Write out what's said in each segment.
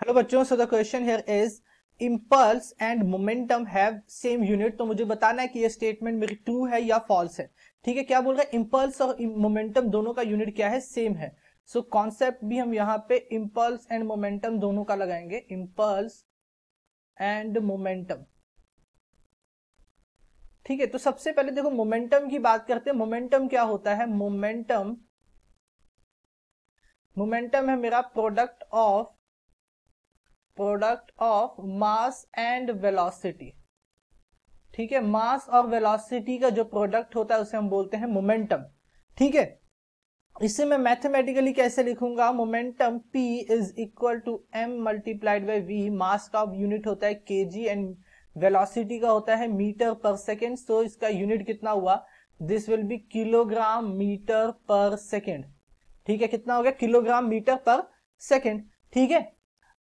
Hello बच्चों, so the question here is impulse and momentum have same unit. तो मुझे बताना है कि ये स्टेटमेंट मेरी ट्रू है या फॉल्स है। ठीक है, क्या बोल रहा है? इम्पल्स और मोमेंटम दोनों का यूनिट क्या है? सेम है। सो कॉन्सेप्ट भी हम यहाँ पे इम्पल्स एंड मोमेंटम दोनों का लगाएंगे। Impulse and momentum. ठीक है, तो सबसे पहले देखो मोमेंटम की बात करते हैं। मोमेंटम क्या होता है? मोमेंटम है मेरा product of mass and velocity. ठीक है, मास और वेलोसिटी का जो प्रोडक्ट होता है उसे हम बोलते हैं मोमेंटम। ठीक है, इसे मैं मैथमेटिकली कैसे लिखूंगा? Momentum P is equal to m multiplied by v। Mass का यूनिट होता है kg एंड वेलोसिटी का होता है मीटर पर सेकेंड। तो इसका यूनिट कितना हुआ? This will be kilogram metre per second. ठीक है, कितना हो गया? Kilogram metre per second. ठीक है,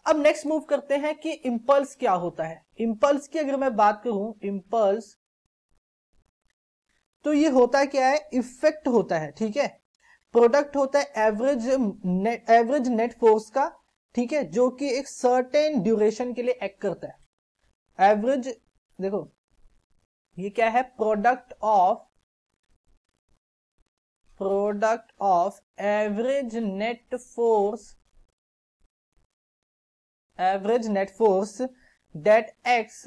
अब नेक्स्ट मूव करते हैं कि इंपल्स क्या होता है। इंपल्स की अगर मैं बात करूं, इंपल्स तो ये होता क्या है? इफेक्ट होता है। ठीक है, प्रोडक्ट होता है एवरेज नेट फोर्स का। ठीक है, जो कि एक सर्टेन ड्यूरेशन के लिए एक्ट करता है। एवरेज, देखो ये क्या है? Product of average net force that acts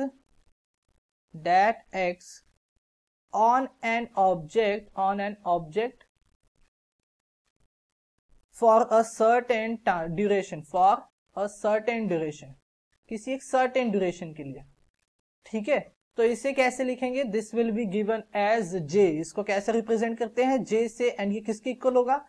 on an object for a certain duration, किसी एक सर्टेन ड्यूरेशन के लिए। ठीक है, तो इसे कैसे लिखेंगे? This will be given as J. इसको कैसे रिप्रेजेंट करते हैं? जे से, एंड ये किसके इक्वल होगा?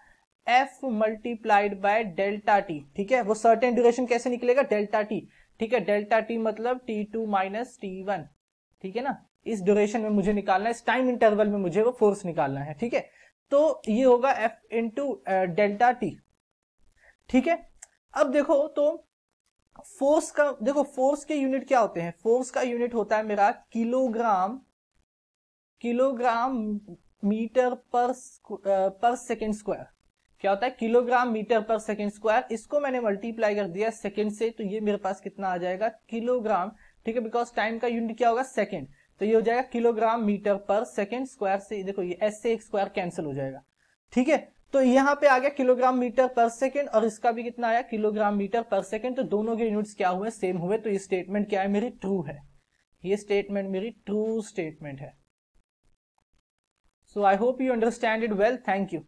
F multiplied by delta T. ठीक है, वो सर्टेन ड्यूरेशन कैसे निकलेगा? Delta T. ठीक है, डेल्टा टी मतलब T2 माइनस T1। ठीक है ना, इस ड्यूरेशन में मुझे निकालना है, इस टाइम इंटरवल में मुझे वो फोर्स निकालना है। ठीक है, तो ये होगा एफ इंटू डेल्टा टी। ठीक है, अब देखो तो फोर्स के यूनिट क्या होते हैं? फोर्स का यूनिट होता है मेरा kilogram metre per second square. क्या होता है? Kilogram metre per second square. इसको मैंने मल्टीप्लाई कर दिया सेकेंड से, तो ये मेरे पास कितना आ जाएगा? किलोग्राम। ठीक है, बिकॉज टाइम का यूनिट क्या होगा? सेकेंड। तो ये हो जाएगा kilogram metre per second square से। देखो ये एस से एक स्क्वायर कैंसिल हो जाएगा। ठीक है, तो यहां पे आ गया किलोग्राम मीटर पर सेकेंड, और इसका भी कितना आया? Kilogram metre per second. तो दोनों के यूनिट्स क्या हुए? सेम हुए। तो ये स्टेटमेंट क्या है मेरी? ट्रू है। ये स्टेटमेंट मेरी ट्रू स्टेटमेंट है। So I hope you understand it well. Thank you.